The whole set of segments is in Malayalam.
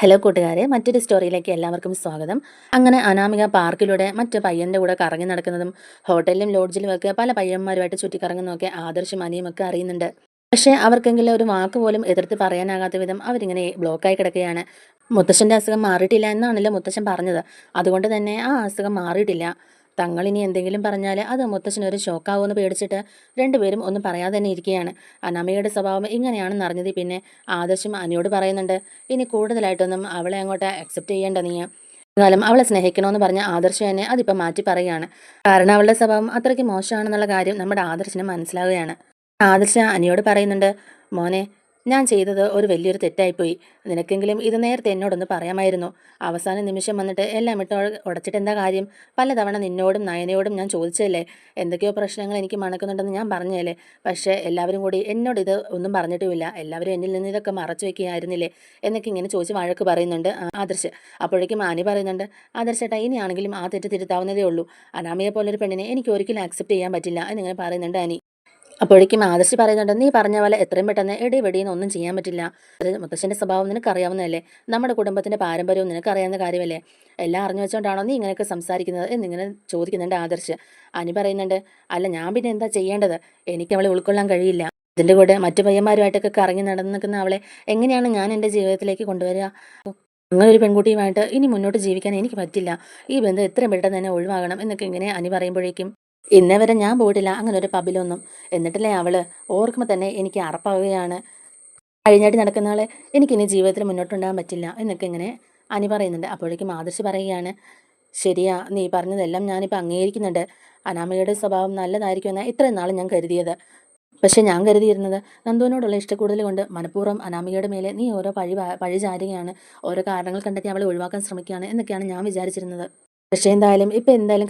ഹലോ കൂട്ടുകാരെ, മറ്റൊരു സ്റ്റോറിയിലേക്ക് എല്ലാവർക്കും സ്വാഗതം. അങ്ങനെ അനാമിക പാർക്കിലൂടെ മറ്റു പയ്യന്റെ കൂടെ കറങ്ങി നടക്കുന്നതും ഹോട്ടലിലും ലോഡ്ജിലും ഒക്കെ പല പയ്യന്മാരുമായിട്ട് ചുറ്റിക്കറങ്ങുന്നതൊക്കെ ആദർശും അനിയും ഒക്കെ അറിയുന്നുണ്ട്. പക്ഷേ അവർക്കെങ്കിലും ഒരു വാക്ക് പോലും എതിർത്ത് പറയാനാകാത്ത വിധം അവരിങ്ങനെ ബ്ലോക്കായി കിടക്കുകയാണ്. മുത്തശ്ശന്റെ അസുഖം മാറിയിട്ടില്ല എന്നാണല്ലോ മുത്തശ്ശൻ പറഞ്ഞത്. അതുകൊണ്ട് തന്നെ ആ അസുഖം മാറിയിട്ടില്ല. തങ്ങളിനി എന്തെങ്കിലും പറഞ്ഞാൽ അത് മുത്തശ്ശനൊരു ഷോക്കാവുമെന്ന് പേടിച്ചിട്ട് രണ്ടുപേരും ഒന്നും പറയാതെ തന്നെ ഇരിക്കുകയാണ്. അനാമികയുടെ സ്വഭാവം ഇങ്ങനെയാണെന്ന് അറിഞ്ഞത് പിന്നെ ആദർശം അനിയോട് പറയുന്നുണ്ട്, ഇനി കൂടുതലായിട്ടൊന്നും അവളെ അങ്ങോട്ട് അക്സെപ്റ്റ് ചെയ്യേണ്ട നീ. കാലം അവളെ സ്നേഹിക്കണമെന്ന് പറഞ്ഞ ആദർശം തന്നെ അതിപ്പോൾ മാറ്റി പറയുകയാണ്. കാരണം അവളുടെ സ്വഭാവം അത്രയ്ക്ക് മോശമാണെന്നുള്ള കാര്യം നമ്മുടെ ആദർശിന് മനസ്സിലാവുകയാണ്. ആദർശ അനിയോട് പറയുന്നുണ്ട്, മോനെ, ഞാൻ ചെയ്തത് ഒരു വലിയൊരു തെറ്റായിപ്പോയി. നിനക്കെങ്കിലും ഇത് നേരത്തെ എന്നോടൊന്ന് പറയാമായിരുന്നു. അവസാന നിമിഷം വന്നിട്ട് എല്ലാം ഇട്ട് ഉടച്ചിട്ട് എന്താ കാര്യം? പലതവണ നിന്നോടും നയനയോടും ഞാൻ ചോദിച്ചതല്ലേ, എന്തൊക്കെയോ പ്രശ്നങ്ങൾ എനിക്ക് മണക്കുന്നുണ്ടെന്ന് ഞാൻ പറഞ്ഞതല്ലേ. പക്ഷേ എല്ലാവരും കൂടി എന്നോട് ഇത് ഒന്നും പറഞ്ഞിട്ടുമില്ല. എല്ലാവരും എന്നിൽ നിന്ന് ഇതൊക്കെ മറച്ചു വെക്കുകയായിരുന്നില്ലേ എന്നൊക്കെ ഇങ്ങനെ ചോദിച്ച് വഴക്ക് പറയുന്നുണ്ട് ആദർശ്. അപ്പോഴേക്കും ആനി പറയുന്നുണ്ട്, ആദർശേട്ടാ, ഇനിയാണെങ്കിലും ആ തെറ്റ് തിരുത്താവുന്നതേ ഉള്ളൂ. അനാമിയെ പോലൊരു പെണ്ണിനെ എനിക്ക് ഒരിക്കലും ആക്സെപ്റ്റ് ചെയ്യാൻ പറ്റില്ല എന്നിങ്ങനെ പറയുന്നുണ്ട് ആനി. അപ്പോഴേക്കും ആദർശ് പറയുന്നുണ്ട്, നീ പറഞ്ഞ പോലെ എത്രയും പെട്ടെന്ന് വെടിയെന്ന് ഒന്നും ചെയ്യാൻ പറ്റില്ല. അത് മുത്തശ്ശന്റെ സ്വഭാവം നിനക്കറിയാവുന്നതല്ലേ, നമ്മുടെ കുടുംബത്തിന്റെ പാരമ്പര്യവും നിനക്കറിയാവുന്ന കാര്യമല്ലേ. എല്ലാം അറിഞ്ഞു വെച്ചോണ്ടാണോ നീ ഇങ്ങനെയൊക്കെ സംസാരിക്കുന്നത് എന്നിങ്ങനെ ചോദിക്കുന്നുണ്ട് ആദർശ്. അനി പറയുന്നുണ്ട്, അല്ല ഞാൻ പിന്നെ എന്താ ചെയ്യേണ്ടത്, എനിക്ക് അവളെ ഉൾക്കൊള്ളാൻ കഴിയില്ല. ഇതിൻ്റെ കൂടെ മറ്റു പയ്യന്മാരുമായിട്ടൊക്കെ കറങ്ങി നടന്നിരിക്കുന്ന അവളെ എങ്ങനെയാണ് ഞാൻ എൻ്റെ ജീവിതത്തിലേക്ക് കൊണ്ടുവരിക? അങ്ങനെ ഒരു പെൺകുട്ടിയുമായിട്ട് ഇനി മുന്നോട്ട് ജീവിക്കാൻ എനിക്ക് പറ്റില്ല. ഈ ബന്ധം എത്രയും പെട്ടെന്ന് തന്നെ ഒഴിവാകണം എന്നൊക്കെ ഇങ്ങനെ അനി പറയുമ്പോഴേക്കും, ഇന്നേ വരെ ഞാൻ പോയിട്ടില്ല അങ്ങനെ ഒരു പബ്ബിലൊന്നും. എന്നിട്ടല്ലേ അവള്, ഓർക്കുമ്പോൾ തന്നെ എനിക്ക് അറപ്പാവുകയാണ്. കഴിഞ്ഞാട്ടി നടക്കുന്ന ആളെ എനിക്കിനി ജീവിതത്തിൽ മുന്നോട്ടുണ്ടാകാൻ പറ്റില്ല എന്നൊക്കെ ഇങ്ങനെ അനി പറയുന്നുണ്ട്. അപ്പോഴേക്കും ആദർശ് പറയുകയാണ്, ശരിയാ, നീ പറഞ്ഞതെല്ലാം ഞാനിപ്പോൾ അംഗീകരിക്കുന്നുണ്ട്. അനാമികയുടെ സ്വഭാവം നല്ലതായിരിക്കുമെന്ന് ഇത്രയും നാളും ഞാൻ കരുതിയത്. പക്ഷെ ഞാൻ കരുതിയിരുന്നത് നന്ദുവിനോടുള്ള ഇഷ്ടക്കൂടുതൽ കൊണ്ട് മനഃപൂർവ്വം അനാമികയുടെ മേലെ നീ ഓരോ പഴി ചാരുകയാണ്, ഓരോ കാരണങ്ങൾ കണ്ടെത്തി അവളെ ഒഴിവാക്കാൻ ശ്രമിക്കുകയാണ് എന്നൊക്കെയാണ് ഞാൻ വിചാരിച്ചിരുന്നത്. പക്ഷേ എന്തായാലും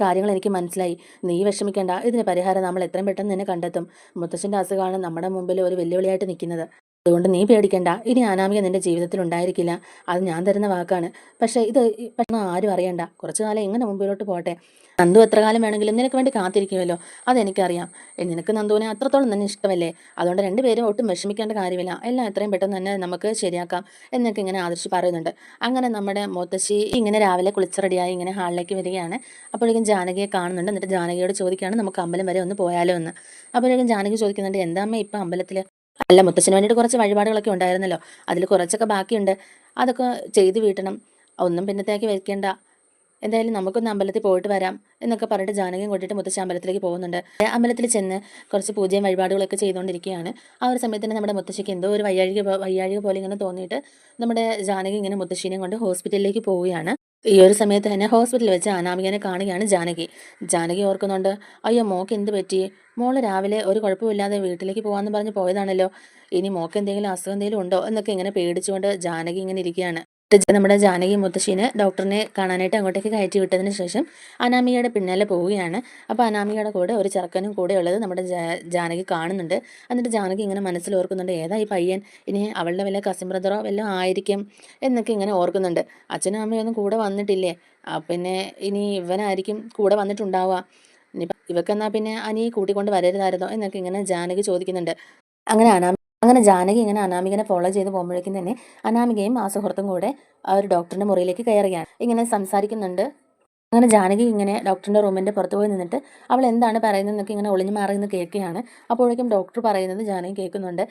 കാര്യങ്ങൾ എനിക്ക് മനസ്സിലായി. നീ വിഷമിക്കേണ്ട, ഇതിന് പരിഹാരം നമ്മൾ എത്രയും പെട്ടെന്ന് തന്നെ കണ്ടെത്തും. മുത്തശ്ശൻ്റെ അസുഖമാണ് നമ്മുടെ മുമ്പിൽ ഒരു വെല്ലുവിളിയായിട്ട് നിൽക്കുന്നത്. അതുകൊണ്ട് നീ പേടിക്കണ്ട, ഇനി അനാമിക നിന്റെ ജീവിതത്തിൽ ഉണ്ടായിരിക്കില്ല. അത് ഞാൻ തരുന്ന വാക്കാണ്. പക്ഷേ ഇത് പെട്ടെന്ന് ആരും അറിയണ്ട, കുറച്ചു കാലം എങ്ങനെ മുമ്പിലോട്ട് പോട്ടെ. നന്ദു എത്ര കാലം വേണമെങ്കിലും നിനക്ക് വേണ്ടി കാത്തിരിക്കുമല്ലോ, അതെനിക്കറിയാം. നിനക്ക് നന്ദുവിനെ അത്രത്തോളം തന്നെ ഇഷ്ടമല്ലേ. അതുകൊണ്ട് രണ്ടുപേരും ഒട്ടും വിഷമിക്കേണ്ട കാര്യമില്ല, എല്ലാം എത്രയും പെട്ടെന്ന് തന്നെ നമുക്ക് ശരിയാക്കാം എന്നൊക്കെ ഇങ്ങനെ ആദർശ് പറയുന്നുണ്ട്. അങ്ങനെ നമ്മുടെ മുത്തശ്ശി ഇങ്ങനെ രാവിലെ കുളിച്ച് റെഡിയായി ഇങ്ങനെ ഹാളിലേക്ക് വരികയാണ്. അപ്പോഴേക്കും ജാനകിയെ കാണുന്നുണ്ട്. എന്നിട്ട് ജാനകിയോട് ചോദിക്കുകയാണ്, നമുക്ക് അമ്പലം വരെ ഒന്ന് പോയാലോ എന്ന്. അപ്പോഴേക്കും ജാനകി ചോദിക്കുന്നുണ്ട്, എന്താ അമ്മ ഇപ്പം അമ്പലത്തിൽ? അല്ല, മുത്തശ്ശന് വേണ്ടിയിട്ട് കുറച്ച് വഴിപാടുകളൊക്കെ ഉണ്ടായിരുന്നല്ലോ, അതിൽ കുറച്ചൊക്കെ ബാക്കിയുണ്ട്, അതൊക്കെ ചെയ്ത് വീട്ടണം. ഒന്നും പിന്നത്തേക്ക് വെക്കേണ്ട, എന്തായാലും നമുക്കൊന്ന് അമ്പലത്തിൽ പോയിട്ട് വരാം എന്നൊക്കെ പറഞ്ഞിട്ട് ജാനകിയും കൂട്ടിയിട്ട് മുത്തശ്ശി അമ്പലത്തിലേക്ക് പോകുന്നുണ്ട്. അമ്പലത്തിൽ ചെന്ന് കുറച്ച് പൂജയും വഴിപാടുകളൊക്കെ ചെയ്തുകൊണ്ടിരിക്കുകയാണ്. ആ ഒരു സമയത്ത് തന്നെ നമ്മുടെ മുത്തശ്ശിക്ക് എന്തോ ഒരു വയ്യാഴിക പോലെ ഇങ്ങനെ തോന്നിയിട്ട് നമ്മുടെ ജാനകി ഇങ്ങനെ മുത്തശ്ശീനെയും കൊണ്ട് ഹോസ്പിറ്റലിലേക്ക് പോവുകയാണ്. ഈ ഒരു സമയത്ത് തന്നെ ഹോസ്പിറ്റലിൽ വെച്ച് അനാമികനെ കാണുകയാണ് ജാനകി. ജാനകി ഓർക്കുന്നുണ്ട്, അയ്യോ മോക്ക് എന്ത് പറ്റി? മോള് രാവിലെ ഒരു കുഴപ്പമില്ലാതെ വീട്ടിലേക്ക് പോകാമെന്ന് പറഞ്ഞ് പോയതാണല്ലോ, ഇനി മോക്ക് എന്തെങ്കിലും അസുഖം എന്തെങ്കിലും ഉണ്ടോ എന്നൊക്കെ ഇങ്ങനെ പേടിച്ചുകൊണ്ട് ജാനകി ഇങ്ങനെ ഇരിക്കുകയാണ്. നമ്മുടെ ജാനകി മുത്തശ്ശീനെ ഡോക്ടറിനെ കാണാനായിട്ട് അങ്ങോട്ടേക്ക് കയറ്റി വിട്ടതിന് ശേഷം അനാമികയുടെ പിന്നാലെ പോവുകയാണ്. അപ്പോൾ അനാമികയുടെ കൂടെ ഒരു ചെറുക്കനും കൂടെ ഉള്ളത് നമ്മുടെ ജാനകി കാണുന്നുണ്ട്. എന്നിട്ട് ജാനകി ഇങ്ങനെ മനസ്സിൽ ഓർക്കുന്നുണ്ട്, ഏതാ ഈ പയ്യൻ, ഇനി അവളുടെ വല്ല കസിൻ ബ്രദറോ വല്ലതും ആയിരിക്കും എന്നൊക്കെ ഇങ്ങനെ ഓർക്കുന്നുണ്ട്. അച്ഛനും അമ്മയൊന്നും കൂടെ വന്നിട്ടില്ലേ, പിന്നെ ഇനി ഇവനായിരിക്കും കൂടെ വന്നിട്ടുണ്ടാവുക. ഇനി ഇവക്കെന്നാൽ പിന്നെ അനിയെ കൂട്ടിക്കൊണ്ട് വരരുതായിരുന്നോ എന്നൊക്കെ ഇങ്ങനെ ജാനകി ചോദിക്കുന്നുണ്ട്. അങ്ങനെ ജാനകി ഇങ്ങനെ അനാമികനെ ഫോളോ ചെയ്ത് പോകുമ്പോഴേക്കും തന്നെ അനാമികയും ആ സുഹൃത്തും കൂടെ ആ ഒരു ഡോക്ടറിന്റെ മുറിയിലേക്ക് കയറുകയാണ്. ഇങ്ങനെ സംസാരിക്കുന്നുണ്ട്. അങ്ങനെ ജാനകി ഇങ്ങനെ ഡോക്ടറിന്റെ റൂമിന്റെ പുറത്ത് പോയി നിന്നിട്ട് അവൾ എന്താണ് പറയുന്നതെന്നൊക്കെ ഇങ്ങനെ ഒളിഞ്ഞു മാറി നിന്ന് കേൾക്കുകയാണ്. അപ്പോഴേക്കും ഡോക്ടർ പറയുന്നത് ജാനകി കേൾക്കുന്നുണ്ട്,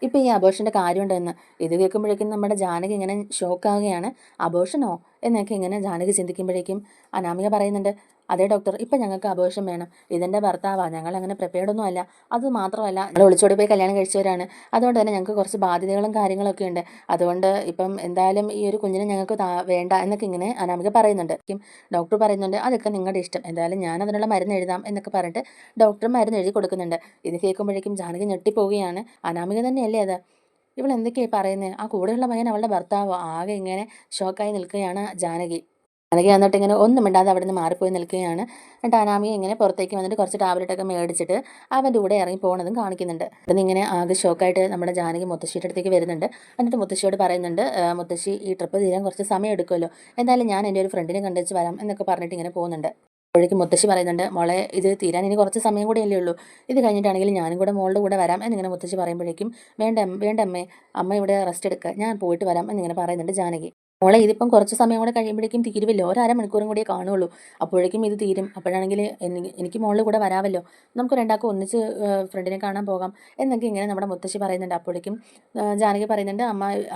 ഇപ്പം ഈ അബോർഷന്റെ കാര്യമുണ്ടെന്ന്. ഇത് കേൾക്കുമ്പോഴേക്കും നമ്മുടെ ജാനകി ഇങ്ങനെ ഷോക്കാവുകയാണ്. അബോർഷനോ എന്നൊക്കെ ഇങ്ങനെ ജാനകി ചിന്തിക്കുമ്പോഴേക്കും അനാമിക പറയുന്നുണ്ട്, അതെ ഡോക്ടർ, ഇപ്പം ഞങ്ങൾക്ക് അബോർഷൻ വേണം. ഇതെൻ്റെ ഭർത്താവാണ്, ഞങ്ങൾ അങ്ങനെ പ്രിപ്പയർഡ് ഒന്നും അല്ല. അത് മാത്രമല്ല ഞങ്ങൾ ഒളിച്ചോടി പോയി കല്യാണം കഴിച്ചവരാണ്. അതുകൊണ്ട് തന്നെ ഞങ്ങൾക്ക് കുറച്ച് ബാധ്യതകളും കാര്യങ്ങളൊക്കെ ഉണ്ട്. അതുകൊണ്ട് ഇപ്പം എന്തായാലും ഈ ഒരു കുഞ്ഞിനെ ഞങ്ങൾക്ക് വേണ്ട എന്നൊക്കെ ഇങ്ങനെ അനാമിക പറയുന്നുണ്ട്. ഡോക്ടർ പറയുന്നുണ്ട്, അതൊക്കെ നിങ്ങളുടെ ഇഷ്ടം, എന്തായാലും ഞാൻ അതിനുള്ള മരുന്ന് എഴുതാം എന്നൊക്കെ പറഞ്ഞിട്ട് ഡോക്ടർ മരുന്ന് എഴുതി കൊടുക്കുന്നുണ്ട്. ഇത് കേൾക്കുമ്പോഴേക്കും ജാനകി ഞെട്ടിപ്പോവുകയാണ്. അനാമിക തന്നെയല്ലേ അത്, ഇവൾ എന്തൊക്കെയായി പറയുന്നത്? ആ കൂടെയുള്ള പയ്യൻ അവളുടെ ഭർത്താവ്. ആകെ ഇങ്ങനെ ഷോക്കായി നിൽക്കുകയാണ് ജാനകി. എന്നിട്ട് ഇങ്ങനെ ഒന്നും മിണ്ടാതെ അവിടെ നിന്ന് മാറിപ്പോയി നിൽക്കുകയാണ്. എന്നിട്ട് അനാമിക ഇങ്ങനെ പുറത്തേക്ക് വന്നിട്ട് കുറച്ച് ടാബ്ലറ്റൊക്കെ മേടിച്ചിട്ട് അവൻ്റെ കൂടെ ഇറങ്ങി പോകുന്നതും കാണിക്കുന്നുണ്ട്. അതിന് ഇങ്ങനെ ആകെ ഷോക്കായിട്ട് നമ്മുടെ ജാനകി മുത്തശ്ശിയുടെ അടുത്തേക്ക് വരുന്നുണ്ട്. എന്നിട്ട് മുത്തശ്ശിയോട് പറയുന്നുണ്ട്, മുത്തശ്ശി, ഈ ട്രിപ്പ് തീരാൻ കുറച്ച് സമയം എടുക്കുമല്ലോ, എന്തായാലും ഞാൻ എൻ്റെ ഒരു ഫ്രണ്ടിനെ കണ്ടുവച്ച് വരാം എന്നൊക്കെ പറഞ്ഞിട്ട് ഇങ്ങനെ പോകുന്നുണ്ട്. അപ്പോഴേക്കും മുത്തശ്ശി പറയുന്നുണ്ട്, മോളെ, ഇത് തീരാൻ ഇനി കുറച്ച് സമയം കൂടിയല്ലേ ഉള്ളൂ, ഇത് കഴിഞ്ഞിട്ടാണെങ്കിൽ ഞാനും കൂടെ മോളുടെ കൂടെ വരാം എന്നിങ്ങനെ മുത്തശ്ശി പറയുമ്പോഴേക്കും, വേണ്ട വേണ്ട അമ്മേ, അമ്മ ഇവിടെ റെസ്റ്റ് എടുക്കുക, ഞാൻ പോയിട്ട് വരാം എന്നിങ്ങനെ പറയുന്നുണ്ട് ജാനകി. മോളെ ഇതിപ്പം കുറച്ച് സമയം കൂടെ കഴിയുമ്പോഴേക്കും തീരുമല്ലോ, ഒരു അരമണിക്കൂറും കൂടിയേ കാണുള്ളൂ, അപ്പോഴേക്കും ഇത് തീരും. അപ്പോഴാണെങ്കിൽ എനിക്ക് മോളുടെ കൂടെ വരാമല്ലോ, നമുക്ക് രണ്ടാൾക്കും ഒന്നിച്ച് ഫ്രണ്ടിനെ കാണാൻ പോകാം എന്നൊക്കെ ഇങ്ങനെ നമ്മുടെ മുത്തശ്ശി പറയുന്നുണ്ട്. അപ്പോഴേക്കും ജാനകി പറയുന്നുണ്ട്,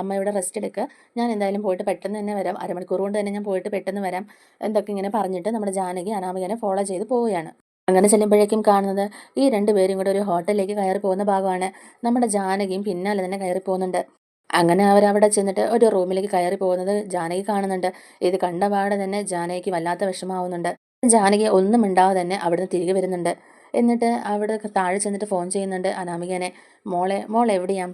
അമ്മയുടെ റെസ്റ്റ് എടുക്കുക, ഞാൻ എന്തായാലും പോയിട്ട് പെട്ടെന്ന് തന്നെ വരാം, അരമണിക്കൂർ കൊണ്ട് തന്നെ ഞാൻ പോയിട്ട് പെട്ടെന്ന് വരാം എന്തൊക്കെ ഇങ്ങനെ പറഞ്ഞിട്ട് നമ്മുടെ ജാനകി അനാമികനെ ഫോളോ ചെയ്ത് പോവുകയാണ്. അങ്ങനെ ചെല്ലുമ്പോഴേക്കും കാണുന്നത് ഈ രണ്ടുപേരും കൂടെ ഒരു ഹോട്ടലിലേക്ക് കയറി പോകുന്ന ഭാഗമാണ്. നമ്മുടെ ജാനകിയും പിന്നാലെ തന്നെ കയറി പോകുന്നുണ്ട്. അങ്ങനെ അവരവിടെ ചെന്നിട്ട് ഒരു റൂമിലേക്ക് കയറി പോകുന്നത് ജാനകി കാണുന്നുണ്ട്. ഇത് കണ്ട പാടെ തന്നെ ജാനകിക്ക് വല്ലാത്ത വിഷമാവുന്നുണ്ട്. ജാനകി ഒന്നും മിണ്ടാതെ തന്നെ അവിടുന്ന് തിരികെ വരുന്നുണ്ട്. എന്നിട്ട് അവിടെ താഴെ ചെന്നിട്ട് ഫോൺ ചെയ്യുന്നുണ്ട് അനാമികനെ. മോൾ എവിടെയാ?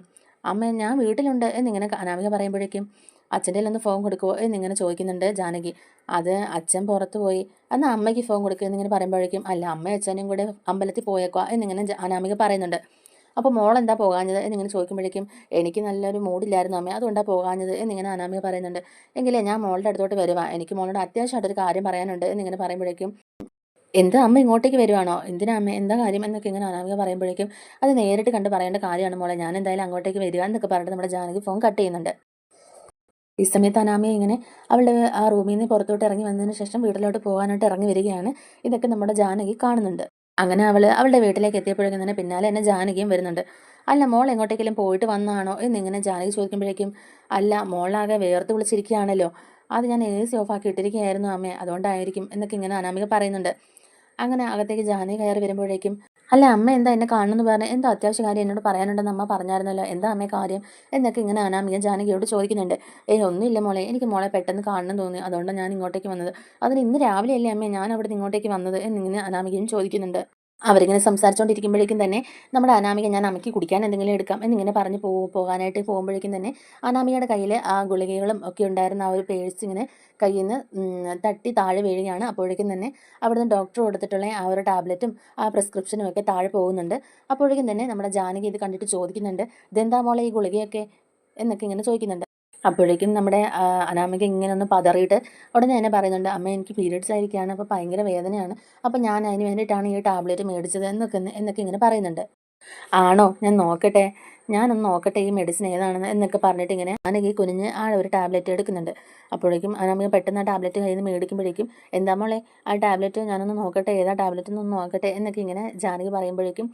അമ്മ ഞാൻ വീട്ടിലുണ്ട് എന്നിങ്ങനെ അനാമിക പറയുമ്പോഴേക്കും അച്ഛൻ്റെ ഒന്ന് ഫോൺ കൊടുക്കുമോ എന്നിങ്ങനെ ചോദിക്കുന്നുണ്ട് ജാനകി. അത് അച്ഛൻ പുറത്തു പോയി, എന്നാൽ അമ്മയ്ക്ക് ഫോൺ കൊടുക്കുക എന്നിങ്ങനെ പറയുമ്പോഴേക്കും അല്ല, അമ്മയും അച്ഛനും കൂടെ അമ്പലത്തിൽ പോയേക്കുക എന്നിങ്ങനെ അനാമിക പറയുന്നുണ്ട്. അപ്പോൾ മോളെന്താ പോകാഞ്ഞത് എന്നിങ്ങനെ ചോദിക്കുമ്പോഴേക്കും എനിക്ക് നല്ലൊരു മൂഡില്ലായിരുന്നു അമ്മ, അതുകൊണ്ടാണ് പോകാഞ്ഞത് എന്നിങ്ങനെ അനാമിക പറയുന്നുണ്ട്. എങ്കിലേ ഞാൻ മോളുടെ അടുത്തോട്ട് വരുവാ, എനിക്ക് മോളോട് അത്യാവശ്യമായിട്ടൊരു കാര്യം പറയാനുണ്ട് എന്നിങ്ങനെ പറയുമ്പോഴേക്കും എന്താ അമ്മ ഇങ്ങോട്ടേക്ക് വരുവാണോ, എന്തിനാ അമ്മ, എന്താ കാര്യം എന്നൊക്കെ ഇങ്ങനെ അനാമിക പറയുമ്പോഴേക്കും അത് നേരിട്ട് കണ്ട് പറയേണ്ട കാര്യമാണ് മോളെ, ഞാൻ എന്തായാലും അങ്ങോട്ടേക്ക് വരിക എന്നൊക്കെ പറഞ്ഞിട്ട് നമ്മുടെ ജാനകി ഫോൺ കട്ട് ചെയ്യുന്നുണ്ട്. ഈ സമയത്ത് അനാമിക ഇങ്ങനെ അവളുടെ ആ റൂമിൽ നിന്ന് പുറത്തോട്ട് ഇറങ്ങി വന്നതിന് ശേഷം വീട്ടിലോട്ട് പോകാനായിട്ട് ഇറങ്ങി വരികയാണ്. ഇതൊക്കെ നമ്മുടെ ജാനകി കാണുന്നുണ്ട്. അങ്ങനെ അവളുടെ വീട്ടിലേക്ക് എത്തിയപ്പോഴേക്കും തന്നെ പിന്നാലെ തന്നെ ജാനകിയും വരുന്നുണ്ട്. അല്ല, മോൾ എങ്ങോട്ടേക്കെങ്കിലും പോയിട്ട് വന്നാണോ എന്നിങ്ങനെ ജാനകി ചോദിക്കുമ്പോഴേക്കും അല്ല, മോളാകെ വേർത്ത് വിളിച്ചിരിക്കുകയാണല്ലോ, അത് ഞാൻ AC ഓഫാക്കി ഇട്ടിരിക്കുകയായിരുന്നു അമ്മേ, അതുകൊണ്ടായിരിക്കും എന്നൊക്കെ ഇങ്ങനെ അനാമിക പറയുന്നുണ്ട്. അങ്ങനെ അകത്തേക്ക് ജാനകി കയറി വരുമ്പോഴേക്കും അല്ല അമ്മ എന്താ എന്നെ കാണണമെന്ന് പറഞ്ഞ്, എന്താ അത്യാവശ്യ കാര്യം എന്നോട് പറയാനുണ്ടെന്ന് അമ്മ പറഞ്ഞായിരുന്നല്ലോ, എന്താ അമ്മേ കാര്യം എന്നൊക്കെ ഇങ്ങനെ അനാമിക ജാനകിയോട് ചോദിക്കുന്നുണ്ട്. ഒന്നുമില്ല മോളെ, എനിക്ക് മോളെ പെട്ടെന്ന് കാണണം തോന്നി, അതുകൊണ്ടാണ് ഞാൻ ഇങ്ങോട്ടേക്ക് വന്നത്. അതിന് ഇന്ന് രാവിലെയല്ലേ അമ്മേ ഞാൻ അവിടെ നിന്ന് ഇങ്ങോട്ടേക്ക് വന്നത് എന്നിങ്ങനെ അനാമികയും ചോദിക്കുന്നുണ്ട്. അവരിങ്ങനെ സംസാരിച്ചുകൊണ്ടിരിക്കുമ്പോഴേക്കും തന്നെ നമ്മുടെ അനാമിക ഞാൻ അമ്മയ്ക്ക് കുടിക്കാൻ എന്തെങ്കിലും എടുക്കാം എന്നിങ്ങനെ പറഞ്ഞ് പോകാനായിട്ട് പോകുമ്പോഴേക്കും തന്നെ അനാമികയുടെ കയ്യിൽ ആ ഗുളികകളും ഒക്കെ ഉണ്ടായിരുന്ന ആ ഒരു പേഴ്സ് ഇങ്ങനെ കയ്യിൽ നിന്ന് തട്ടി താഴെ വീഴുകയാണ്. അപ്പോഴേക്കും തന്നെ അവിടുന്ന് ഡോക്ടർ കൊടുത്തിട്ടുള്ള ആ ഒരു ടാബ്ലറ്റും ആ പ്രിസ്ക്രിപ്ഷനും ഒക്കെ താഴെ പോകുന്നുണ്ട്. അപ്പോഴേക്കും തന്നെ നമ്മുടെ ജാനകി ഇത് കണ്ടിട്ട് ചോദിക്കുന്നുണ്ട്, ഇതെന്താ മോളെ ഈ ഗുളികയൊക്കെ എന്നൊക്കെ ഇങ്ങനെ ചോദിക്കുന്നുണ്ട്. അപ്പോഴേക്കും നമ്മുടെ അനാമിക ഇങ്ങനെ ഒന്ന് പതറിയിട്ട് ഉടനെ തന്നെ പറയുന്നുണ്ട്, അമ്മ എനിക്ക് പീരിയഡ്സ് ആയിരിക്കുകയാണ്, അപ്പോൾ ഭയങ്കര വേദനയാണ്, അപ്പോൾ ഞാൻ അതിന് വേണ്ടിയിട്ടാണ് ഈ ടാബ്ലറ്റ് മേടിച്ചത് എന്നൊക്കെ ഇങ്ങനെ പറയുന്നുണ്ട്. ആണോ, ഞാൻ നോക്കട്ടെ, ഞാനൊന്ന് നോക്കട്ടെ ഈ മെഡിസിൻ ഏതാണെന്ന് എന്നൊക്കെ പറഞ്ഞിട്ട് ഇങ്ങനെ അനഘി കുനിഞ്ഞ് ആ ഒരു ടാബ്ലറ്റ് എടുക്കുന്നുണ്ട്. അപ്പോഴേക്കും അനാമിക പെട്ടെന്ന് ആ ടാബ്ലറ്റ് കയ്യിൽ നിന്ന് മേടിക്കുമ്പോഴേക്കും എന്താ മോളെ ആ ടാബ്ലറ്റ് ഞാനൊന്ന് നോക്കട്ടെ, ഏതാ ടാബ്ലറ്റ് എന്നൊന്ന് നോക്കട്ടെ എന്നൊക്കെ ഇങ്ങനെ ജാനകി പറയുമ്പോഴേക്കും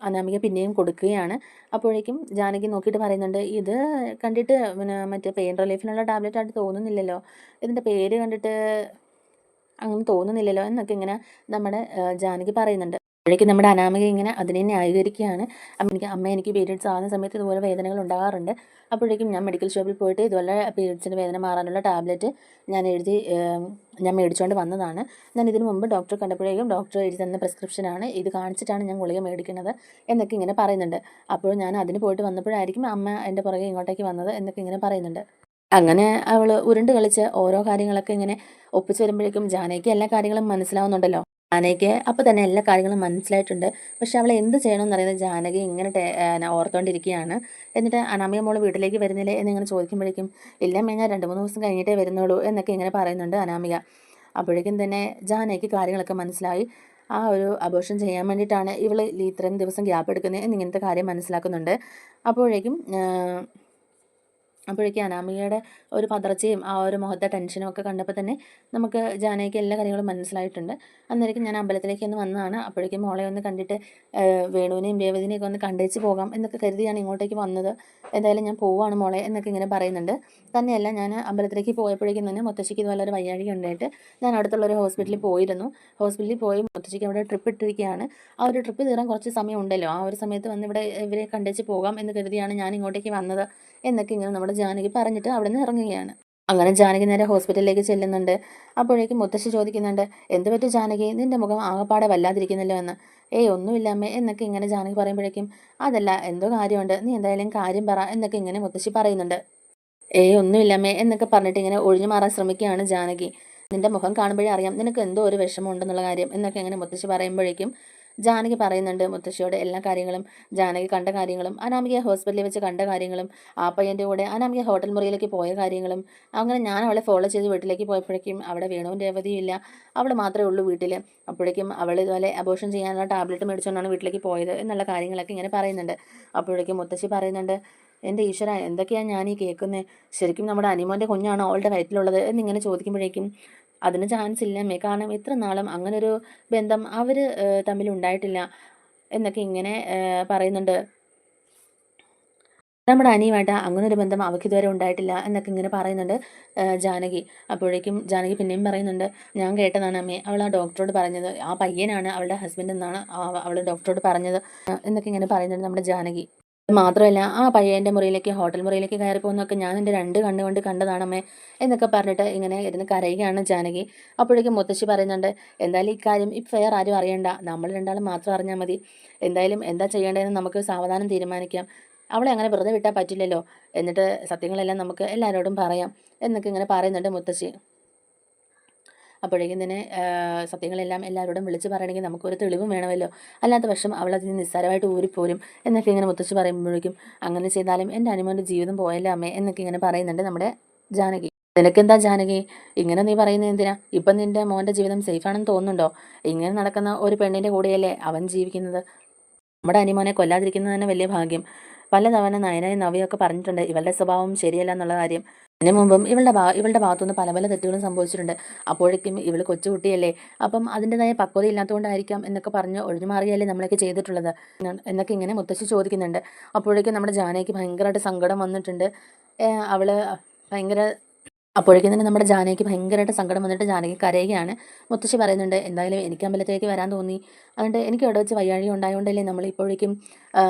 അനാമിക പിന്നെയും കൊടുക്കുകയാണ്. അപ്പോഴേക്കും ജാനകി നോക്കിയിട്ട് പറയുന്നുണ്ട്, ഇത് കണ്ടിട്ട് പിന്നെ മറ്റേ പെയിൻ റിലീഫിനുള്ള ടാബ്ലറ്റ് ആയിട്ട് തോന്നുന്നില്ലല്ലോ, ഇതിൻ്റെ പേര് കണ്ടിട്ട് അങ്ങനെ തോന്നുന്നില്ലല്ലോ എന്നൊക്കെ ഇങ്ങനെ നമ്മുടെ ജാനകി പറയുന്നുണ്ട്. അപ്പോഴേക്കും നമ്മുടെ അനാമിക ഇങ്ങനെ അതിനെ ന്യായീകരിക്കുകയാണ്. അമ്മ എനിക്ക് പീരിയഡ്സ് ആകുന്ന സമയത്ത് ഇതുപോലെ വേദനകൾ ഉണ്ടാകാറുണ്ട്, അപ്പോഴേക്കും ഞാൻ മെഡിക്കൽ ഷോപ്പിൽ പോയിട്ട് ഇതുപോലെ പീരിയഡ്സിൻ്റെ വേദന മാറാനുള്ള ടാബ്ലറ്റ് ഞാൻ മേടിച്ചുകൊണ്ട് വന്നതാണ്. ഞാൻ ഇതിനു മുമ്പ് ഡോക്ടറെ കണ്ടപ്പോഴേക്കും ഡോക്ടർ എഴുതി തന്ന പ്രിസ്ക്രിപ്ഷനാണ്, ഇത് കാണിച്ചിട്ടാണ് ഞാൻ ഗുളിക മേടിക്കുന്നത് എന്നൊക്കെ ഇങ്ങനെ പറയുന്നുണ്ട്. അപ്പോൾ ഞാൻ അതിന് പോയിട്ട് വന്നപ്പോഴായിരിക്കും അമ്മ എൻ്റെ പുറകെ ഇങ്ങോട്ടേക്ക് വന്നത് എന്നൊക്കെ ഇങ്ങനെ പറയുന്നുണ്ട്. അങ്ങനെ അവൾ ഉരുണ്ട് കളിച്ച് ഓരോ കാര്യങ്ങളൊക്കെ ഇങ്ങനെ ഒപ്പിച്ച് വരുമ്പോഴേക്കും ജാനകിക്ക് എല്ലാ കാര്യങ്ങളും മനസ്സിലാവുന്നുണ്ടല്ലോ. ജാനകിക്ക് അപ്പോൾ തന്നെ എല്ലാ കാര്യങ്ങളും മനസ്സിലായിട്ടുണ്ട്. പക്ഷെ അവൾ എന്ത് ചെയ്യണമെന്ന് അറിയുന്നത് ജാനകി ഇങ്ങനെ ഓർത്തുകൊണ്ടിരിക്കുകയാണ്. എന്നിട്ട് അനാമിക മോൾ വീട്ടിലേക്ക് വരുന്നില്ലേ എന്നിങ്ങനെ ചോദിക്കുമ്പോഴേക്കും ഇല്ലമ്മേ, ഞാൻ 2-3 ദിവസം കഴിഞ്ഞിട്ടേ വരുന്നുള്ളൂ എന്നൊക്കെ ഇങ്ങനെ പറയുന്നുണ്ട് അനാമിക. അപ്പോഴേക്കും തന്നെ ജാനകിക്ക് കാര്യങ്ങളൊക്കെ മനസ്സിലായി. ആ ഒരു അബോർഷൻ ചെയ്യാൻ വേണ്ടിയിട്ടാണ് ഇവൾ ഇത്രയും ദിവസം ഗ്യാപ്പ് എടുക്കുന്നത് എന്നിങ്ങനത്തെ കാര്യം മനസ്സിലാക്കുന്നുണ്ട്. അപ്പോഴേക്കും അനാമികയുടെ ഒരു പതർച്ചയും ആ ഒരു മുഖത്തെ ടെൻഷനും ഒക്കെ കണ്ടപ്പോൾ തന്നെ നമുക്ക് ജാനകിക്ക് എല്ലാ കാര്യങ്ങളും മനസ്സിലായിട്ടുണ്ട്. അന്നേരം ഞാൻ അമ്പലത്തിലേക്ക് ഒന്ന് വന്നതാണ്, അപ്പോഴേക്കും മോളെ ഒന്ന് കണ്ടിട്ട് വേണുവിനെയും രേവതിനെയും ഒക്കെ ഒന്ന് കണ്ടേച്ച് പോകാം എന്നൊക്കെ കരുതിയാണ് ഇങ്ങോട്ടേക്ക് വന്നത്. എന്തായാലും ഞാൻ പോവാണ് മോളെ എന്നൊക്കെ ഇങ്ങനെ പറയുന്നുണ്ട്. തന്നെയല്ല, ഞാൻ അമ്പലത്തിലേക്ക് പോയപ്പോഴേക്കും തന്നെ മുത്തശ്ശിക്ക് ഇതുപോലെ ഒരു വയ്യാഴിക ഉണ്ടായിട്ട് ഞാൻ അടുത്തുള്ളൊരു ഹോസ്പിറ്റലിൽ പോയിരുന്നു. ഹോസ്പിറ്റലിൽ പോയി മുത്തശ്ശിക്ക് അവിടെ ട്രിപ്പ് ഇട്ടിരിക്കുകയാണ്. ആ ഒരു ട്രിപ്പ് തീരാൻ കുറച്ച് സമയം ഉണ്ടല്ലോ, ആ ഒരു സമയത്ത് വന്ന് ഇവരെ കണ്ടേച്ച് പോകാം എന്ന് കരുതിയാണ് ഞാൻ ഇങ്ങോട്ടേക്ക് വന്നത് എന്നൊക്കെ ഇങ്ങനെ നമ്മുടെ ജാനകി പറഞ്ഞിട്ട് അവിടെ നിന്ന് ഇറങ്ങുകയാണ്. അങ്ങനെ ജാനകി നേരെ ഹോസ്പിറ്റലിലേക്ക് ചെല്ലുന്നുണ്ട്. അപ്പോഴേക്കും മുത്തശ്ശി ചോദിക്കുന്നുണ്ട്, എന്ത് പറ്റി ജാനകി, നിന്റെ മുഖം ആകപ്പാടെ വല്ലാതിരിക്കുന്നല്ലോ എന്ന്. ഒന്നുമില്ല അമ്മേ എന്നൊക്കെ ഇങ്ങനെ ജാനകി പറയുമ്പോഴേക്കും അതല്ല, എന്തോ കാര്യമുണ്ട്, നീ എന്തായാലും കാര്യം പറ എന്നൊക്കെ ഇങ്ങനെ മുത്തശ്ശി പറയുന്നുണ്ട്. ഒന്നുമില്ല അമ്മേ എന്നൊക്കെ പറഞ്ഞിട്ട് ഇങ്ങനെ ഒഴിഞ്ഞു മാറാൻ ശ്രമിക്കുകയാണ് ജാനകി. നിന്റെ മുഖം കാണുമ്പോഴേ അറിയാം നിനക്ക് എന്തോ ഒരു വിഷമം ഉണ്ടെന്നുള്ള കാര്യം എന്നൊക്കെ ഇങ്ങനെ മുത്തശ്ശി പറയുമ്പോഴേക്കും ജാനകി പറയുന്നുണ്ട് മുത്തശ്ശിയോട് എല്ലാ കാര്യങ്ങളും, ജാനകി കണ്ട കാര്യങ്ങളും, അനാമികയെ ഹോസ്പിറ്റലിൽ വെച്ച് കണ്ട കാര്യങ്ങളും, ആ പയ്യൻ്റെ കൂടെ അനാമിക ഹോട്ടൽ മുറിയിലേക്ക് പോയ കാര്യങ്ങളും. അങ്ങനെ ഞാൻ അവളെ ഫോളോ ചെയ്ത് വീട്ടിലേക്ക് പോയപ്പോഴേക്കും അവിടെ വേണുവും രേവതിയും ഇല്ല, അവൾ മാത്രമേ ഉള്ളൂ വീട്ടിൽ. അപ്പോഴേക്കും അവൾ ഇതുപോലെ അബോർഷൻ ചെയ്യാനുള്ള ടാബ്ലറ്റ് മേടിച്ചുകൊണ്ടാണ് വീട്ടിലേക്ക് പോയത് എന്നുള്ള കാര്യങ്ങളൊക്കെ ഇങ്ങനെ പറയുന്നുണ്ട്. അപ്പോഴേക്കും മുത്തശ്ശി പറയുന്നുണ്ട്, എൻ്റെ ഈശ്വര എന്തൊക്കെയാണ് ഞാൻ ഈ കേൾക്കുന്നത്? ശരിക്കും നമ്മുടെ അനിമോൻ്റെ കുഞ്ഞാണോ അവളുടെ വയറ്റിലുള്ളത് എന്നിങ്ങനെ ചോദിക്കുമ്പോഴേക്കും അതിന് ചാൻസ് ഇല്ല അമ്മേ. കാരണം ഇത്ര നാളും അങ്ങനൊരു ബന്ധം അവർ തമ്മിലുണ്ടായിട്ടില്ല എന്നൊക്കെ ഇങ്ങനെ പറയുന്നുണ്ട്. നമ്മുടെ അനിയുമായിട്ട് അങ്ങനൊരു ബന്ധം അവൾക്ക് ഇതുവരെ ഉണ്ടായിട്ടില്ല എന്നൊക്കെ ഇങ്ങനെ പറയുന്നുണ്ട് ജാനകി. അപ്പോഴേക്കും ജാനകി പിന്നെയും പറയുന്നുണ്ട്, ഞാൻ കേട്ടതാണ് അമ്മേ, അവൾ ആ ഡോക്ടറോട് പറഞ്ഞത് ആ പയ്യനാണ് അവളുടെ ഹസ്ബൻഡ് എന്നാണ് അവൾ ഡോക്ടറോട് പറഞ്ഞത് എന്നൊക്കെ ഇങ്ങനെ പറയുന്നുണ്ട് നമ്മുടെ ജാനകി. മാത്രമല്ല ആ പയ്യൻ്റെ മുറിയിലേക്ക് ഹോട്ടൽ മുറിയിലേക്ക് കയറി പോകുന്നതൊക്കെ ഞാൻ എൻ്റെ 2 കണ്ണുകൊണ്ട് കണ്ടതാണമ്മേ എന്നൊക്കെ പറഞ്ഞിട്ട് ഇങ്ങനെ ഇരുന്ന് കരയുകയാണ് ജാനകി. അപ്പോഴേക്കും മുത്തശ്ശി പറയുന്നുണ്ട്, എന്തായാലും ഇക്കാര്യം ഇപ്പം വേറെ ആരും അറിയണ്ട, നമ്മൾ രണ്ടാളും മാത്രം അറിഞ്ഞാൽ മതി. എന്തായാലും എന്താ ചെയ്യേണ്ടതെന്ന് നമുക്ക് സാവധാനം തീരുമാനിക്കാം. അവളെ അങ്ങനെ വെറുതെ വിട്ടാൽ പറ്റില്ലല്ലോ. എന്നിട്ട് സത്യങ്ങളെല്ലാം നമുക്ക് എല്ലാവരോടും പറയാം എന്നൊക്കെ ഇങ്ങനെ പറയുന്നുണ്ട് മുത്തശ്ശി. അപ്പോഴേക്കും തന്നെ സത്യങ്ങളെല്ലാം എല്ലാവരോടും വിളിച്ച് പറയണമെങ്കിൽ നമുക്കൊരു തെളിവും വേണമല്ലോ. അല്ലാത്ത പക്ഷം അവളതിന് നിസ്സാരമായിട്ട് ഊരിപ്പോരും എന്നൊക്കെ ഇങ്ങനെ മുത്തശ്ശി പറയുമ്പോഴേക്കും, അങ്ങനെ ചെയ്താലും എൻ്റെ അനുമോൻ്റെ ജീവിതം പോയല്ലോ അമ്മേ എന്നൊക്കെ ഇങ്ങനെ പറയുന്നുണ്ട് നമ്മുടെ ജാനകി. നിനക്കെന്താ ജാനകി ഇങ്ങനെ നീ പറയുന്നത് എന്തിനാ? ഇപ്പം നിൻ്റെ മോൻ്റെ ജീവിതം സേഫാണെന്ന് തോന്നുന്നുണ്ടോ? ഇങ്ങനെ നടക്കുന്ന ഒരു പെണ്ണിൻ്റെ കൂടെയല്ലേ അവൻ ജീവിക്കുന്നത്. നമ്മുടെ അനിമോനെ കൊല്ലാതിരിക്കുന്നത് തന്നെ വലിയ ഭാഗ്യം. പലതവണ നയനയും നവ്യൊക്കെ പറഞ്ഞിട്ടുണ്ട് ഇവളുടെ സ്വഭാവം ശരിയല്ല എന്നുള്ള കാര്യം. ഇതിനു മുമ്പും ഇവളുടെ ഭാഗത്തുനിന്ന് പല പല തെറ്റുകളും സംഭവിച്ചിട്ടുണ്ട്. അപ്പോഴേക്കും ഇവൾ കൊച്ചുകുട്ടിയല്ലേ, അപ്പം അതിൻ്റെതായ പക്വത ഇല്ലാത്തതുകൊണ്ടായിരിക്കാം എന്നൊക്കെ പറഞ്ഞ് ഒഴിഞ്ഞു മാറിയല്ലേ നമ്മളൊക്കെ ചെയ്തിട്ടുള്ളത് എന്നൊക്കെ ഇങ്ങനെ മുത്തശ്ശി ചോദിക്കുന്നുണ്ട്. അപ്പോഴേക്കും നമ്മുടെ ജാനകിക്ക് ഭയങ്കരമായിട്ട് സങ്കടം വന്നിട്ടുണ്ട്. അവള് ഭയങ്കര അപ്പോഴേക്കും തന്നെ നമ്മുടെ ജാനകിക്ക് ഭയങ്കരമായിട്ട് സങ്കടം വന്നിട്ട് ജാനകി കരയുകയാണ്. മുത്തശ്ശി പറയുന്നുണ്ട്, എന്തായാലും എനിക്ക് അമ്പലത്തിലേക്ക് വരാൻ തോന്നി, അതുകൊണ്ട് എനിക്ക് അവിടെ വെച്ച് വയ്യാഴി ഉണ്ടായതുകൊണ്ടല്ലേ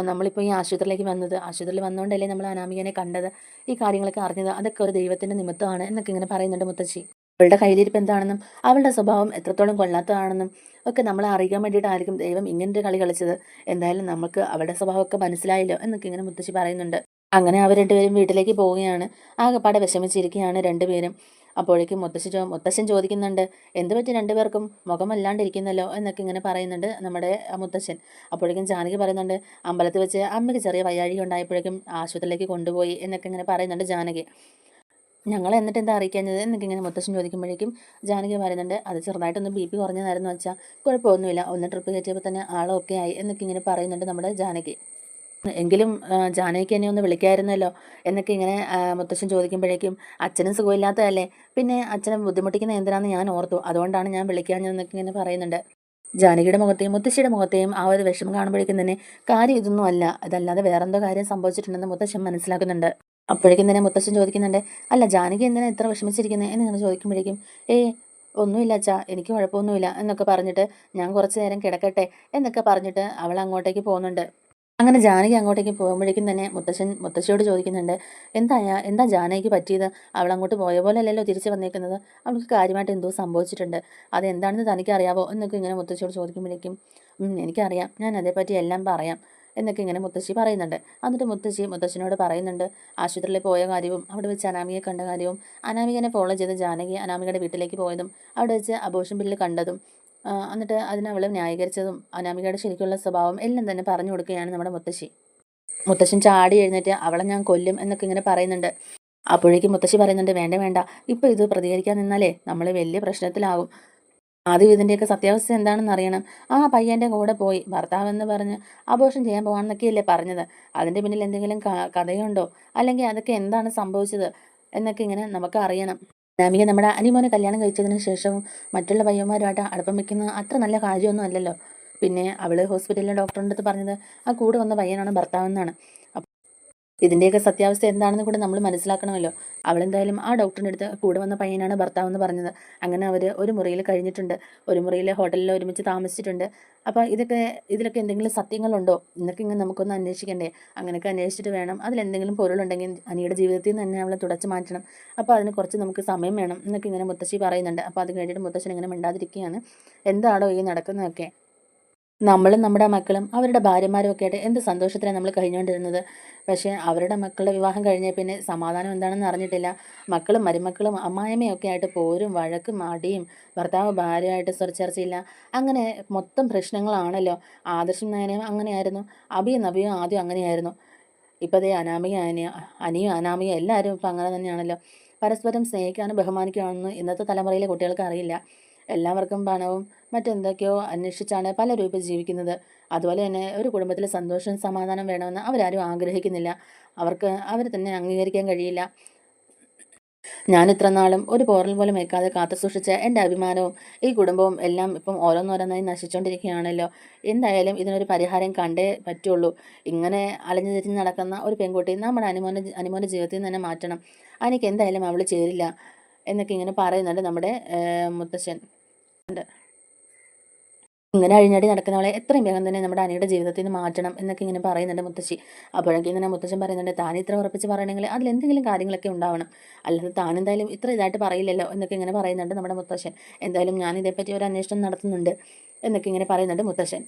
നമ്മളിപ്പോൾ ഈ ആശുപത്രിയിലേക്ക് വന്നത്. ആശുപത്രിയിൽ വന്നുകൊണ്ടല്ലേ നമ്മൾ അനാമികനെ കണ്ടത്, ഈ കാര്യങ്ങളൊക്കെ അറിഞ്ഞത്. അതൊക്കെ ഒരു ദൈവത്തിൻ്റെ നിമിത്തമാണ് എന്നൊക്കെ ഇങ്ങനെ പറയുന്നുണ്ട് മുത്തശ്ശി. അവളുടെ കയ്യിലിരിപ്പ് എന്താണെന്നും അവളുടെ സ്വഭാവം എത്രത്തോളം കൊള്ളാത്തതാണെന്നും ഒക്കെ നമ്മളെ അറിയിക്കാൻ വേണ്ടിയിട്ടായിരിക്കും ദൈവം ഇങ്ങനൊരു കളി കളിച്ചത്. എന്തായാലും നമുക്ക് അവളുടെ സ്വഭാവമൊക്കെ മനസ്സിലായല്ലോ എന്നൊക്കെ ഇങ്ങനെ മുത്തശ്ശി പറയുന്നുണ്ട്. അങ്ങനെ അവർ രണ്ടുപേരും വീട്ടിലേക്ക് പോവുകയാണ്. ആകെപ്പാടെ വിഷമിച്ചിരിക്കുകയാണ് രണ്ടുപേരും. അപ്പോഴേക്കും മുത്തശ്ശൻ ചോദിക്കുന്നുണ്ട്, എന്ത് പറ്റി രണ്ടുപേർക്കും മുഖമല്ലാണ്ടിരിക്കുന്നല്ലോ എന്നൊക്കെ ഇങ്ങനെ പറയുന്നുണ്ട് നമ്മുടെ മുത്തശ്ശൻ. അപ്പോഴേക്കും ജാനകി പറയുന്നുണ്ട്, അമ്പലത്തിൽ വെച്ച് അമ്മയ്ക്ക് ചെറിയ വയ്യാഴിക ഉണ്ടായപ്പോഴേക്കും ആശുപത്രിയിലേക്ക് കൊണ്ടുപോയി എന്നൊക്കെ ഇങ്ങനെ പറയുന്നുണ്ട് ജാനകി. ഞങ്ങൾ എന്നിട്ട് എന്താ അറിയിക്കാഞ്ഞത് എന്നൊക്കെ ഇങ്ങനെ മുത്തശ്ശൻ ചോദിക്കുമ്പോഴേക്കും ജാനകി പറയുന്നുണ്ട്, അത് ചെറുതായിട്ടൊന്ന് BP കുറഞ്ഞതായിരുന്നു വെച്ചാൽ കുഴപ്പമൊന്നുമില്ല, ഒന്ന് ട്രിപ്പ് കയറ്റിയപ്പോൾ തന്നെ ആളൊക്കെ ആയി എന്നൊക്കെ ഇങ്ങനെ പറയുന്നുണ്ട് നമ്മുടെ ജാനകി. എങ്കിലും ജാനകിക്ക് എന്നെ ഒന്ന് വിളിക്കായിരുന്നല്ലോ എന്നൊക്കെ ഇങ്ങനെ മുത്തശ്ശൻ ചോദിക്കുമ്പോഴേക്കും, അച്ഛനും സുഖമില്ലാത്തതല്ലേ, പിന്നെ അച്ഛനെ ബുദ്ധിമുട്ടിക്കുന്ന എന്തിനാണെന്ന് ഞാൻ ഓർത്തു, അതുകൊണ്ടാണ് ഞാൻ വിളിക്കാഞ്ഞതെന്നൊക്കെ ഇങ്ങനെ പറയുന്നുണ്ട്. ജാനകിയുടെ മുഖത്തെയും മുത്തശ്ശിയുടെ മുഖത്തെയും ആ ഒരു വിഷമം കാണുമ്പോഴേക്കും തന്നെ കാര്യം ഇതൊന്നും അല്ല, അതല്ലാതെ വേറെന്തോ കാര്യം സംഭവിച്ചിട്ടുണ്ടെന്ന് മുത്തശ്ശൻ മനസ്സിലാക്കുന്നുണ്ട്. അപ്പോഴേക്കും തന്നെ മുത്തശ്ശൻ ചോദിക്കുന്നുണ്ട്, അല്ല ജാനകി എന്തിനാ ഇത്ര വിഷമിച്ചിരിക്കുന്നത് എന്നിങ്ങനെ ചോദിക്കുമ്പോഴേക്കും, ഒന്നുമില്ല അച്ഛാ, എനിക്ക് കുഴപ്പമൊന്നുമില്ല എന്നൊക്കെ പറഞ്ഞിട്ട് ഞാൻ കുറച്ച് നേരം കിടക്കട്ടെ എന്നൊക്കെ പറഞ്ഞിട്ട് അവൾ അങ്ങോട്ടേക്ക് പോകുന്നുണ്ട്. അങ്ങനെ ജാനകി അങ്ങോട്ടേക്ക് പോകുമ്പോഴേക്കും തന്നെ മുത്തശ്ശിയോട് ചോദിക്കുന്നുണ്ട്, എന്താ ജാനകിക്ക് പറ്റിയത്? അവൾ അങ്ങോട്ട് പോയ പോലെ അല്ലല്ലോ തിരിച്ച് വന്നേക്കുന്നത്, അവൾക്ക് കാര്യമായിട്ട് എന്തോ സംഭവിച്ചിട്ടുണ്ട്, അതെന്താണെന്ന് തനിക്ക് അറിയാവോ എന്നൊക്കെ ഇങ്ങനെ മുത്തശ്ശിയോട് ചോദിക്കുമ്പോഴേക്കും, എനിക്കറിയാം, ഞാൻ അതേപ്പറ്റി എല്ലാം പറയാം എന്നൊക്കെ ഇങ്ങനെ മുത്തശ്ശി പറയുന്നുണ്ട്. എന്നിട്ട് മുത്തശ്ശിനോട് പറയുന്നുണ്ട് ആശുപത്രിയിൽ പോയ കാര്യവും അവിടെ വെച്ച് അനാമികയെ കണ്ട കാര്യവും അനാമികനെ ഫോളോ ചെയ്ത് ജാനകി അനാമികയുടെ വീട്ടിലേക്ക് പോയതും അവിടെ വെച്ച് അബോർഷൻ ബില്ല് കണ്ടതും എന്നിട്ട് അതിനവളെ ന്യായീകരിച്ചതും അനാമികയുടെ ശരിക്കുള്ള സ്വഭാവം എല്ലാം തന്നെ പറഞ്ഞു കൊടുക്കുകയാണ് നമ്മുടെ മുത്തശ്ശി. മുത്തശ്ശൻ ചാടി എഴുന്നേറ്റ് അവളെ ഞാൻ കൊല്ലും എന്നൊക്കെ ഇങ്ങനെ പറയുന്നുണ്ട്. അപ്പോഴേക്കും മുത്തശ്ശി പറയുന്നുണ്ട്, വേണ്ട വേണ്ട, ഇപ്പം ഇത് പ്രതികരിക്കാൻ നിന്നാലേ നമ്മൾ വലിയ പ്രശ്നത്തിലാകും. ആദ്യം ഇതിൻ്റെയൊക്കെ സത്യാവസ്ഥ എന്താണെന്ന് അറിയണം. ആ പയ്യൻ്റെ കൂടെ പോയി ഭർത്താവെന്ന് പറഞ്ഞ് അബോർഷൻ ചെയ്യാൻ പോകാമെന്നൊക്കെയല്ലേ പറഞ്ഞത്. അതിൻ്റെ പിന്നിൽ എന്തെങ്കിലും കഥയുണ്ടോ, അല്ലെങ്കിൽ അതൊക്കെ എന്താണ് സംഭവിച്ചത് എന്നൊക്കെ ഇങ്ങനെ നമുക്ക് അറിയണം. അനാമിക നമ്മുടെ അനിമോനെ കല്യാണം കഴിച്ചതിന് ശേഷവും മറ്റുള്ള പയ്യന്മാരുമായിട്ട് അടുപ്പം വെക്കുന്ന അത്ര നല്ല കാര്യമൊന്നും അല്ലല്ലോ. പിന്നെ അവൾ ഹോസ്പിറ്റലിലെ ഡോക്ടറിൻ്റെ അടുത്ത് പറഞ്ഞത് ആ കൂടെ വന്ന പയ്യനാണ് ഭർത്താവെന്നാണ്. ഇതിൻ്റെയൊക്കെ സത്യാവസ്ഥ എന്താണെന്ന് കൂടെ നമ്മൾ മനസ്സിലാക്കണമല്ലോ. അവളെന്തായാലും ആ ഡോക്ടറിൻ്റെ അടുത്ത് കൂടെ വന്ന പയ്യനാണ് ഭർത്താവെന്ന് പറഞ്ഞത്. അങ്ങനെ അവർ ഒരു മുറിയിൽ കഴിഞ്ഞിട്ടുണ്ട്, ഒരു മുറിയിൽ ഹോട്ടലിൽ ഒരുമിച്ച് താമസിച്ചിട്ടുണ്ട്. അപ്പോൾ ഇതിലൊക്കെ എന്തെങ്കിലും സത്യങ്ങളുണ്ടോ എന്നൊക്കെ ഇങ്ങനെ നമുക്കൊന്ന് അന്വേഷിക്കണ്ടേ. അങ്ങനെയൊക്കെ അന്വേഷിച്ചിട്ട് വേണം, അതിലെന്തെങ്കിലും പൊരുളുണ്ടെങ്കിൽ അനിയുടെ ജീവിതത്തിൽ നിന്ന് തന്നെ അവളെ തുടച്ചു മാറ്റണം. അപ്പോൾ അതിന് കുറച്ച് നമുക്ക് സമയം വേണം എന്നൊക്കെ ഇങ്ങനെ മുത്തശ്ശി പറയുന്നുണ്ട്. അപ്പോൾ അത് കഴിഞ്ഞിട്ട് മുത്തശ്ശൻ ഇങ്ങനെ മിണ്ടാതിരിക്കുകയാണ്. എന്താണോ ഈ നടക്കുന്നതൊക്കെ. നമ്മളും നമ്മുടെ മക്കളും അവരുടെ ഭാര്യമാരും ഒക്കെ ആയിട്ട് എന്ത് സന്തോഷത്തിലാണ് നമ്മൾ കഴിഞ്ഞുകൊണ്ടിരുന്നത്. പക്ഷേ അവരുടെ മക്കളുടെ വിവാഹം കഴിഞ്ഞ പിന്നെ സമാധാനം എന്താണെന്ന് അറിഞ്ഞിട്ടില്ല. മക്കളും മരുമക്കളും അമ്മായിയമ്മയും ഒക്കെ ആയിട്ട് പോരും വഴക്കും അടിയും, ഭർത്താവ് ഭാര്യയായിട്ട് സ്വരച്ചേർച്ചയില്ല, അങ്ങനെ മൊത്തം പ്രശ്നങ്ങളാണല്ലോ. ആദർശം നയനയും അങ്ങനെയായിരുന്നു, അഭിയും നവിയും ആദ്യം അങ്ങനെയായിരുന്നു. ഇപ്പോൾ ദേ അനിയും അനാമികയും എല്ലാവരും ഇപ്പം അങ്ങനെ തന്നെയാണല്ലോ. പരസ്പരം സ്നേഹിക്കാനും ബഹുമാനിക്കാനും ഇന്നത്തെ തലമുറയിലെ കുട്ടികൾക്ക് അറിയില്ല. എല്ലാവർക്കും പണവും മറ്റെന്തൊക്കെയോ അന്വേഷിച്ചാണ് പലരും ഇപ്പോൾ ജീവിക്കുന്നത്. അതുപോലെ തന്നെ ഒരു കുടുംബത്തിൽ സന്തോഷവും സമാധാനം വേണമെന്ന് അവരാരും ആഗ്രഹിക്കുന്നില്ല. അവർക്ക് അവർ തന്നെ അംഗീകരിക്കാൻ കഴിയില്ല. ഞാൻ ഇത്ര നാളും ഒരു പോറൽ പോലും ഏൽക്കാതെ കാത്തു സൂക്ഷിച്ച എൻ്റെ അഭിമാനവും ഈ കുടുംബവും എല്ലാം ഇപ്പം ഓരോന്നോരോന്നായി നശിച്ചുകൊണ്ടിരിക്കുകയാണല്ലോ. എന്തായാലും ഇതിനൊരു പരിഹാരം കണ്ടേ പറ്റുള്ളൂ. ഇങ്ങനെ അലഞ്ഞു തിരിഞ്ഞ് നടക്കുന്ന ഒരു പെൺകുട്ടി നമ്മുടെ അനുമോൻ്റെ ജീവിതത്തിൽ നിന്ന് തന്നെ മാറ്റണം. എനിക്ക് എന്തായാലും അവൾ ചേരില്ല എന്നൊക്കെ ഇങ്ങനെ പറയുന്നുണ്ട് നമ്മുടെ മുത്തശ്ശൻ. ഇങ്ങനെ അഴിഞ്ഞാടി നടക്കുന്നവളെ എത്രയും വേഗം തന്നെ നമ്മുടെ അനിയുടെ ജീവിതത്തിൽ നിന്ന് മാറ്റണം എന്നൊക്കെ ഇങ്ങനെ പറയുന്നുണ്ട് മുത്തശ്ശി. അപ്പോഴേക്കും ഇങ്ങനെ മുത്തശ്ശൻ പറയുന്നുണ്ട്, താൻ ഇത്ര ഉറപ്പിച്ച് പറയണമെങ്കിൽ അതിലെന്തെങ്കിലും കാര്യങ്ങളൊക്കെ ഉണ്ടാവണം, അല്ലാതെ താൻ എന്തായാലും ഇത്ര ഇതായിട്ട് പറയില്ലല്ലോ എന്നൊക്കെ ഇങ്ങനെ പറയുന്നുണ്ട് നമ്മുടെ മുത്തശ്ശൻ. എന്തായാലും ഞാൻ ഇതേപ്പറ്റി ഒരു അന്വേഷണം നടത്തുന്നുണ്ട് എന്നൊക്കെ ഇങ്ങനെ പറയുന്നുണ്ട് മുത്തശ്ശൻ.